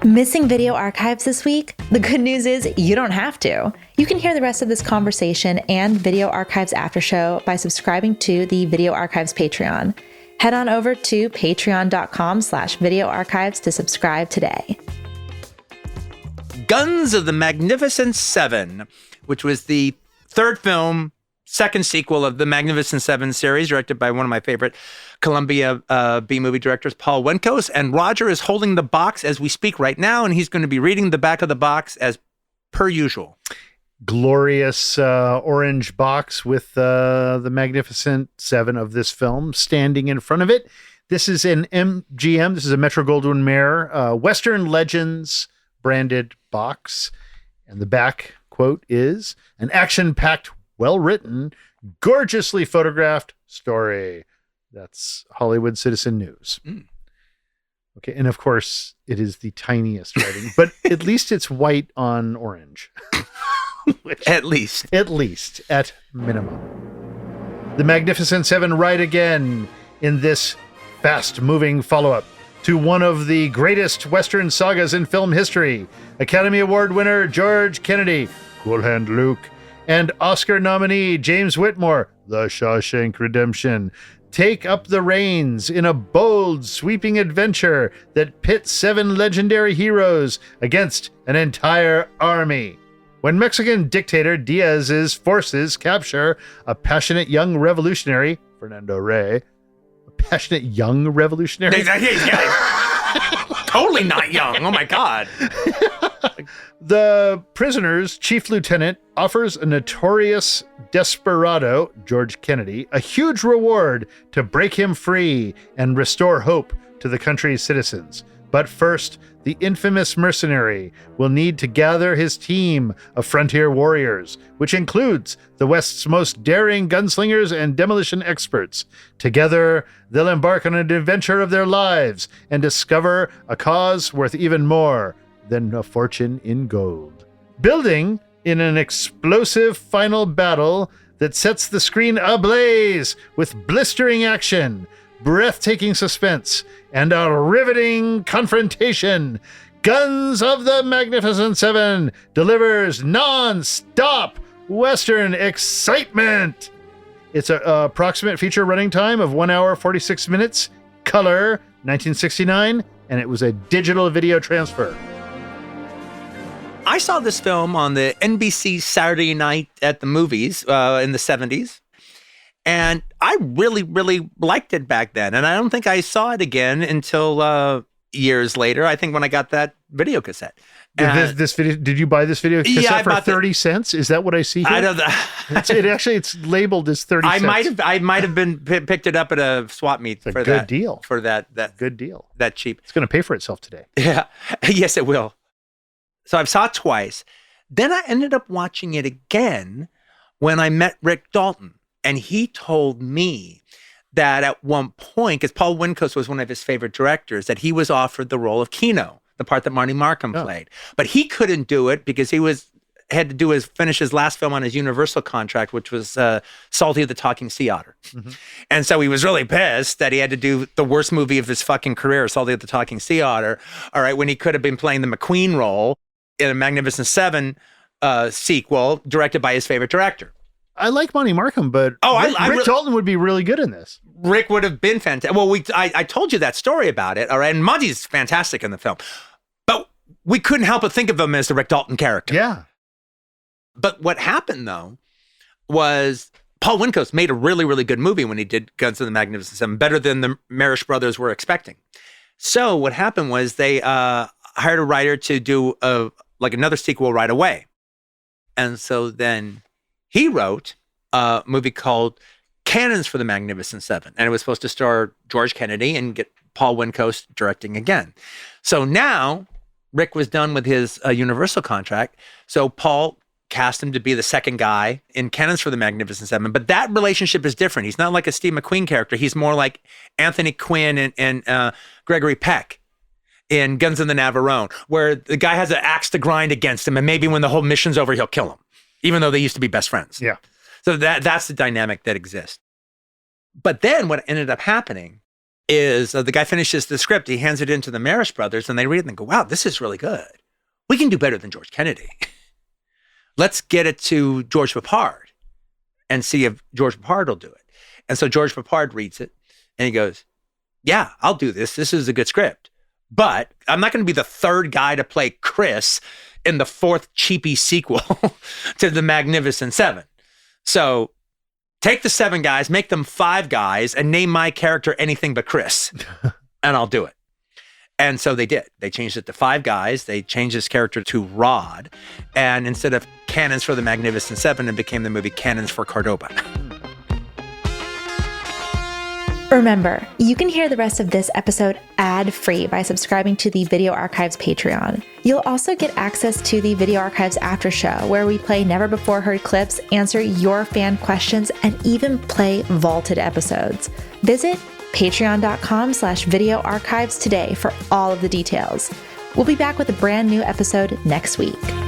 Missing video archives this week? The good news is you don't have to. You can hear the rest of this conversation and Video Archives After Show by subscribing to the Video Archives Patreon. Head on over to patreon.com/video archives to subscribe today. Guns of the Magnificent Seven, which was the third film, second sequel of the Magnificent Seven series, directed by one of my favorite Columbia B-movie directors, Paul Wenkos. And Roger is holding the box as we speak right now, and he's going to be reading the back of the box as per usual. Glorious orange box with the Magnificent Seven of this film standing in front of it. This is an MGM. This is a Metro-Goldwyn-Mayer Western Legends branded box. And the back quote is, an action-packed, well-written, gorgeously photographed story. That's Hollywood Citizen News. Okay, and of course, it is the tiniest writing, but at least it's white on orange. At least, at minimum. The Magnificent Seven ride again in this fast-moving follow-up to one of the greatest Western sagas in film history. Academy Award winner George Kennedy, Cool Hand Luke, and Oscar nominee James Whitmore, The Shawshank Redemption, take up the reins in a bold, sweeping adventure that pits seven legendary heroes against an entire army. When Mexican dictator Diaz's forces capture a passionate young revolutionary, Fernando Rey, a passionate young revolutionary? Totally not young. Oh my God. The prisoner's chief lieutenant offers a notorious desperado, George Kennedy, a huge reward to break him free and restore hope to the country's citizens. But first, the infamous mercenary will need to gather his team of frontier warriors, which includes the West's most daring gunslingers and demolition experts. Together, they'll embark on an adventure of their lives and discover a cause worth even more than a fortune in gold. Building in an explosive final battle that sets the screen ablaze with blistering action, breathtaking suspense, and a riveting confrontation, Guns of the Magnificent Seven delivers non-stop Western excitement. It's an approximate feature running time of 1 hour, 46 minutes, color 1969, and it was a digital video transfer. I saw this film on the NBC Saturday Night at the Movies in the 70s. And I really, really liked it back then. And I don't think I saw it again until years later. I think when I got that video cassette. This video, did you buy this video cassette for 30 cents? Is that what I see here? I don't know. It's labeled as 30 cents. I might have been picked it up at a swap meet for that. Good deal. For that good deal. That cheap. It's going to pay for itself today. Yeah. Yes, it will. So I've saw it twice. Then I ended up watching it again when I met Rick Dalton. And he told me that at one point, because Paul Wenkos was one of his favorite directors, that he was offered the role of Keno, the part that Marty Markham played. But he couldn't do it because he had to finish his last film on his Universal contract, which was Salty the Talking Sea Otter. Mm-hmm. And so he was really pissed that he had to do the worst movie of his fucking career, Salty the Talking Sea Otter, all right, when he could have been playing the McQueen role in a Magnificent Seven sequel directed by his favorite director. I like Monty Markham, but Rick Dalton would be really good in this. Rick would have been fantastic. Well, I told you that story about it, all right? And Monty's fantastic in the film. But we couldn't help but think of him as the Rick Dalton character. Yeah. But what happened, though, was Paul Wenkos made a really, really good movie when he did Guns of the Magnificent Seven, better than the Marish brothers were expecting. So what happened was they hired a writer to do another sequel right away. And so then he wrote a movie called Cannons for the Magnificent Seven, and it was supposed to star George Kennedy and get Paul Wenkos directing again. So now Rick was done with his Universal contract, so Paul cast him to be the second guy in Cannons for the Magnificent Seven. But that relationship is different. He's not like a Steve McQueen character. He's more like Anthony Quinn and Gregory Peck in Guns of the Navarone, where the guy has an axe to grind against him, and maybe when the whole mission's over, he'll kill him, even though they used to be best friends. Yeah. So that's the dynamic that exists. But then what ended up happening is the guy finishes the script, he hands it in to the Marist brothers, and they read it and go, wow, this is really good. We can do better than George Kennedy. Let's get it to George Peppard and see if George Peppard will do it. And so George Peppard reads it and he goes, yeah, I'll do this. This is a good script. But I'm not going to be the third guy to play Chris in the fourth cheapy sequel to The Magnificent Seven. So take the 7 guys, make them 5 guys, and name my character anything but Chris, and I'll do it. And so they did. They changed it to 5 guys. They changed his character to Rod. And instead of Cannons for the Magnificent Seven, it became the movie Cannons for Cordoba. Remember, you can hear the rest of this episode ad-free by subscribing to the Video Archives Patreon. You'll also get access to the Video Archives After Show, where we play never-before-heard clips, answer your fan questions, and even play vaulted episodes. Visit patreon.com/videoarchives today for all of the details. We'll be back with a brand new episode next week.